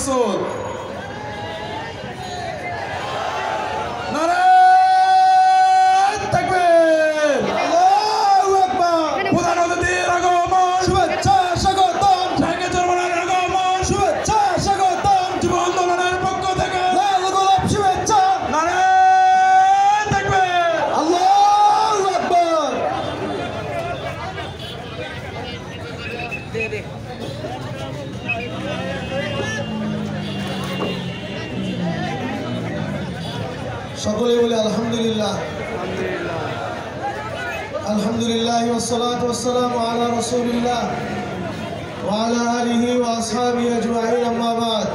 মাসউদ। সকলে বলে আলহামদুলিল্লাহ। আলহামদুলিল্লাহ ওয়াসসালাতু ওয়াসসালামু আলা রাসূলিল্লাহ ওয়া আলা আলিহি ওয়া আসহাবিহি আজমাইন, আম্মা বাদ।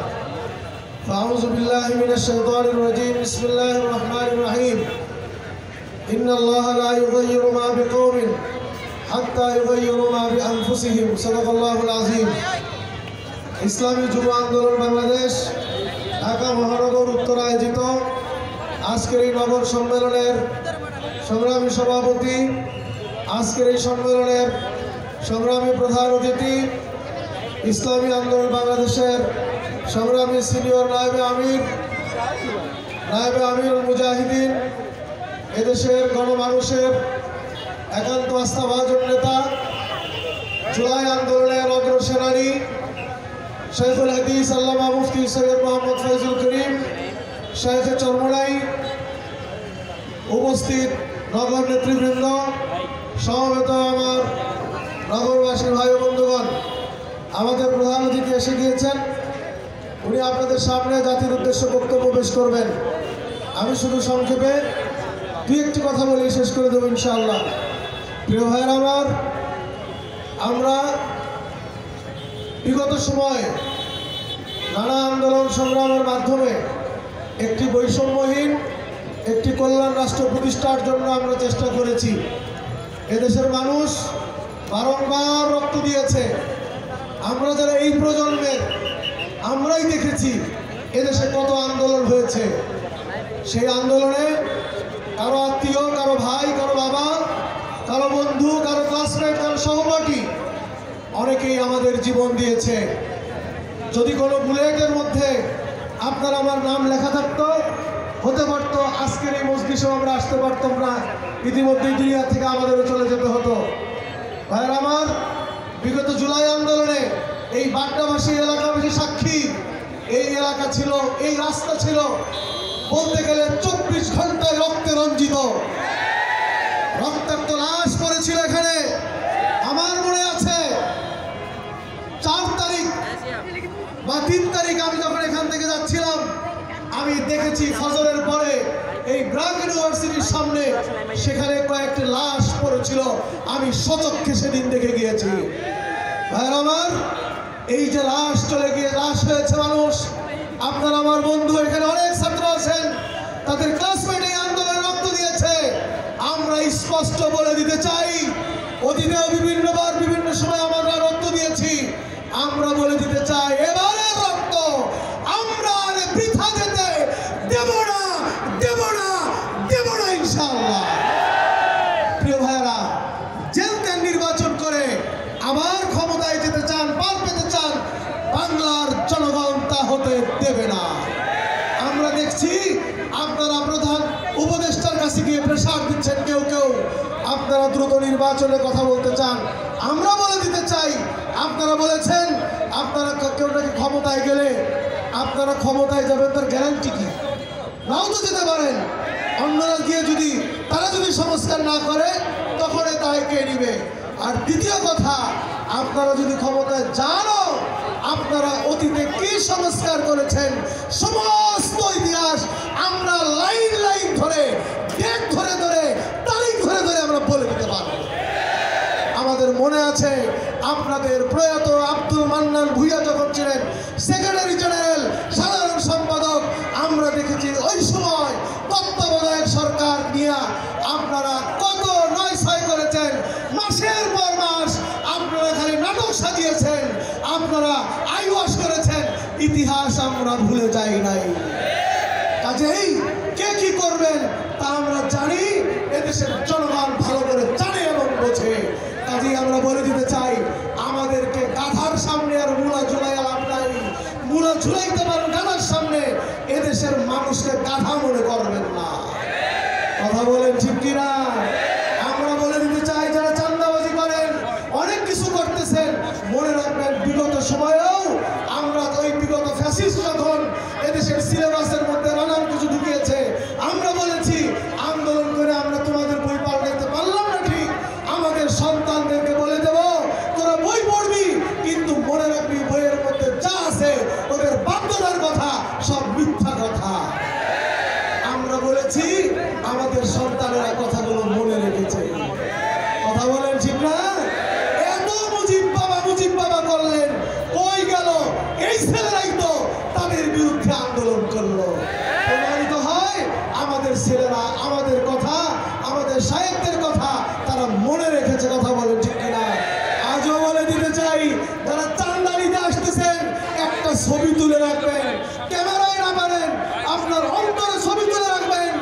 ফাউযু বিল্লাহি মিনাশ শাইতানির রাজীম। বিসমিল্লাহির রহমানির রহিম। ইন্নাল্লাহা লা ইউগাইয়িরু মা বিকওমিন হাত্তা ইউগাইয়িরু মা বিআনফুসিহিম। সাদাকাল্লাহুল আযীম। ইসলামী যুব আন্দোলন বাংলাদেশ ঢাকা মহানগর উত্তর আয়োজিত আজকের এই নগর সম্মেলনের সংগ্রামী সভাপতি, আজকের এই সম্মেলনের সংগ্রামী প্রধান অতিথি, ইসলামী আন্দোলন বাংলাদেশের সংগ্রামী সিনিয়র নায়েবে আমিরুল মুজাহিদিন, এদেশের গণমানুষের একান্ত আস্থাভাজন নেতা, জুলাই আন্দোলনের অগ্রসেনানী শেখুল হাদিস আল্লামা মুফতি সৈয়দ মোহাম্মদ ফয়জুল করিম শাইখে চরমোনাই, উপস্থিত নগর নেতৃবৃন্দ, সমবেত আমার নগরবাসী ভাই বন্ধুগণ, আমাদের প্রধান অতিথি এসে গিয়েছেন। উনি আপনাদের সামনে জাতির উদ্দেশ্যে বক্তব্য পেশ করবেন। আমি শুধু সংক্ষেপে দুই একটি কথা বলে শেষ করে দেবো ইনশাআল্লাহ। প্রিয় ভাইয়ের আমার, আমরা বিগত সময়ে নানা আন্দোলন সংগ্রামের মাধ্যমে একটি বৈষম্যহীন একটি কল্যাণ রাষ্ট্র প্রতিষ্ঠার জন্য আমরা চেষ্টা করেছি। এদেশের মানুষ বারংবার রক্ত দিয়েছে। আমরা যারা এই প্রজন্মের, আমরাই দেখেছি এদেশে কত আন্দোলন হয়েছে। সেই আন্দোলনে কারো আত্মীয়, কারো ভাই, কারো বাবা, কারো বন্ধু, কারো ক্লাসমেট, কারো সহপাঠী অনেকেই আমাদের জীবন দিয়েছে। যদি কোনো বুলেটের মধ্যে আপনার আমার নাম লেখা থাকতো, হতে পারতো আজকের এই মজলিসেও আমরা আসতে পারতাম না, ইতিমধ্যেই দুনিয়া থেকে আমাদেরও চলে যেতে হতো। ভাইয়ের আমার, বিগত জুলাই আন্দোলনে এই বাড্ডাবাসী এলাকাবাসী সাক্ষী। এই এলাকা ছিল, এই রাস্তা ছিল বলতে গেলে 24 ঘন্টায় রক্তে রঞ্জিত। রক্তাক্ত লাশ পড়েছিল এখানে। আমার মনে আছে 4 তারিখ বা 3 তারিখ আমি যখন এখান থেকে যাচ্ছিলাম, আমি দেখেছি ফজরের পরে এই ব্র্যাক ইউনিভার্সিটির সামনে সেখানে কয়েকটি লাশ পড়েছিল। আমি সচক্ষে সেদিন দেখে গিয়েছি। ভাইয়ের আমার, এই যে লাশ চলে গিয়ে লাশ হয়েছে মানুষ, আপনার আমার বন্ধু এখানে অনেক ছাত্র আছেন, তাদের ক্লাসমেট এই আন্দোলনে রক্ত দিয়েছে। আমরা স্পষ্ট বলে দিতে চাই, অতীতেও বিভিন্নবার বিভিন্ন সময় আমরা রক্ত দিয়েছি। আমরা বলে দিতে চাই, এবারের রক্ত আমরা আর বৃথা যেতে দেব না, দেব না, দেব না ইনশাআল্লাহ। প্রিয় ভাইরা, জেলতে নির্বাচন করে আবার ক্ষমতায় যেতে চান, পার পেতে চান, বাংলার জনগণ তা হতে দেবে না। আমরা দেখছি আপনারা প্রধান উপদেষ্টার কাছে গিয়ে প্রেসার দিচ্ছেন কেউ কেউ, আপনারা দ্রুত নির্বাচনে কথা বলতে চান। আমরা বলে দিতে চাই, আপনারা বলেছেন আপনারা কেউ নাকি ক্ষমতায় গেলে আপনারা ক্ষমতায় যাবেন, তার গ্যারান্টি কি? নাও তো যেতে পারেন। অন্যরা গিয়ে যদি তারা যদি সংস্কার না করে, তখন তাই কে নিবে? আর দ্বিতীয় কথা, আপনারা যদি ক্ষমতায় যানও, আপনারা অতীতে কি সংস্কার করেছেন সমস্ত ইতিহাস আমরা লাইন লাইন ধরে, ডেট ধরে ধরে, তারিখ ধরে ধরে আমরা বলে দিতে পারবো। আমাদের মনে আছে আপনাদের প্রয়াত আব্দুল মান্নান ভূঁইয়া যখন ছিলেন সেক্রেটারি জেনারেল, সাধারণ সম্পাদক, আমরা দেখেছি ওই সময় তত্ত্বাবধায়ক সরকার নিয়ে আপনারা কত নয় করেছেন। মাসের পর মাস আপনারা খালি নাটক সাজিয়েছেন, আপনারা আইওয়াশ করেছেন। ইতিহাস আমরা ভুলে যাই নাই। কাজেই কে কি করবেন তা আমরা জানি, এদেশের জনগণ ভালো করে জানে এবং বোঝে। কাজেই আমরা বলে দিতে চাই, আমাদেরকে গাধার সামনে আর মূলা ঝুলাইয়া লাভ নাই। আঙ্গুলা ঝুলাইতে পারেন গাধার সামনে, এদেশের মানুষকে গাধা মনে করবেন না। কথা বলেন ঠিক কিনা? আমরা বলে দিতে চাই, যারা চাঁদাবাজি করেন, অনেক কিছু করতেছেন, মনে রাখবেন বিগত সময়েও আমরা ওই বিগত ফ্যাসিস্ট যখন এদেশের সিলেবাসের মধ্যে নানান কিছু ঢুকিয়েছে, আমরা বলেছি আন্দোলন করে আমরা তোমাদের বই পাল্টাইতে পারলাম না, ঠিক আমাদের সন্তানদেরকে বলে দেব তোরা বই পড়বি, কিন্তু মনে রাখবি বইয়ের মধ্যে যা আছে ওদের বাধ্যতার কথা সব মিথ্যা কথা। আমরা বলেছি, আমাদের সন্তানেরা কথাগুলো মনে রেখেছে। কথা বলেন ঠিক না? এত মুজিব বাবা করলেন, কই গেল এই ছেলেরাই তো তাদের বিরুদ্ধে আন্দোলন করলো। প্রমাণিত হয় আমাদের ছেলেরা আমাদের কথা, আমাদের সাহেবদের কথা তারা মনে রেখেছে। কথা বলেন ঠিক কিনা? আজও বলে দিতে চাই, যারা চাঁদা নিতে আসতেছেন, একটা ছবি তুলে রাখবেন, ক্যামেরায় না পারেন আপনার অন্তরে ছবি তুলে রাখবেন।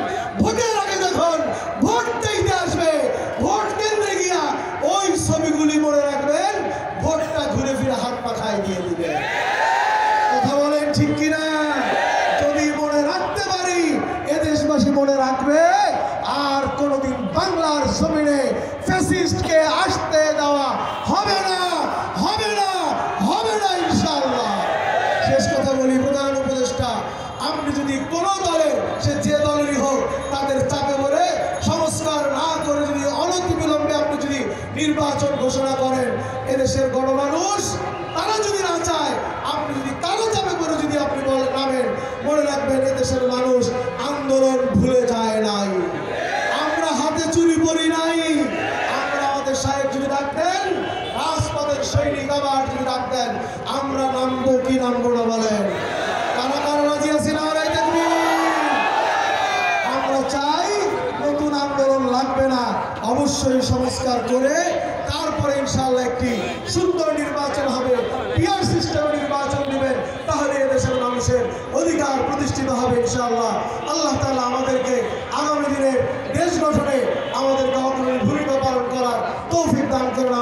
ভোটের আগে যখন ভোট চাইতে আসবে, ভোট কেন্দ্রে গিয়া ওই ছবিগুলি মনে রাখবেন, ভোটটা ঘুরে ফিরে হাত পাখায় দিয়ে দিবেন। কথা বলেন ঠিক কিনা? যদি মনে রাখতে পারি, এদেশবাসী মনে রাখবে, আর কোনোদিন বাংলার জমিনে ফ্যাসিস্টকে আসতে দেওয়া হবে না, হবে না, হবে না ইনশাআল্লাহ। শেষ কথা বলি, প্রধান উপদেষ্টা, আপনি যদি কোনো দলের, সে যে দলেরই হোক, তাদের চাপে পড়ে সংস্কার না করে যদি অনতিবিলম্বে আপনি যদি নির্বাচন ঘোষণা করেন, এদেশের গণমানুষ তারা যদি না চায়, আপনি যদি কারো চাপে করে যদি আপনি নামেন, মনে রাখবেন এদেশের মানুষ আন্দোলন ভুলে যায় নাই, আমরা হাতে চুরি পড়ি নাই। আমরা আমাদের সাহেব যদি ডাকতেন, রাজপথের সৈনিক আবার যদি ডাকতেন, আমরা নামবো কি নামবো না বলেন? কারা কারা রাজি আছি না? আমরা চাই নতুন আন্দোলন লাগবে না, অবশ্যই সংস্কার করে তারপরে ইনশাআল্লাহ একটি সুন্দর নির্বাচন হবে, পিয়ার সিস্টেমে নির্বাচন নেবেন, তাহলে এদেশের মানুষের অধিকার প্রতিষ্ঠিত হবে ইনশাআল্লাহ। আল্লাহ তাআলা আমাদেরকে আগামী দিনে দেশ গঠনে আমাদেরকে অগ্রণী ভূমিকা পালন করার তৌফিক দান করেন।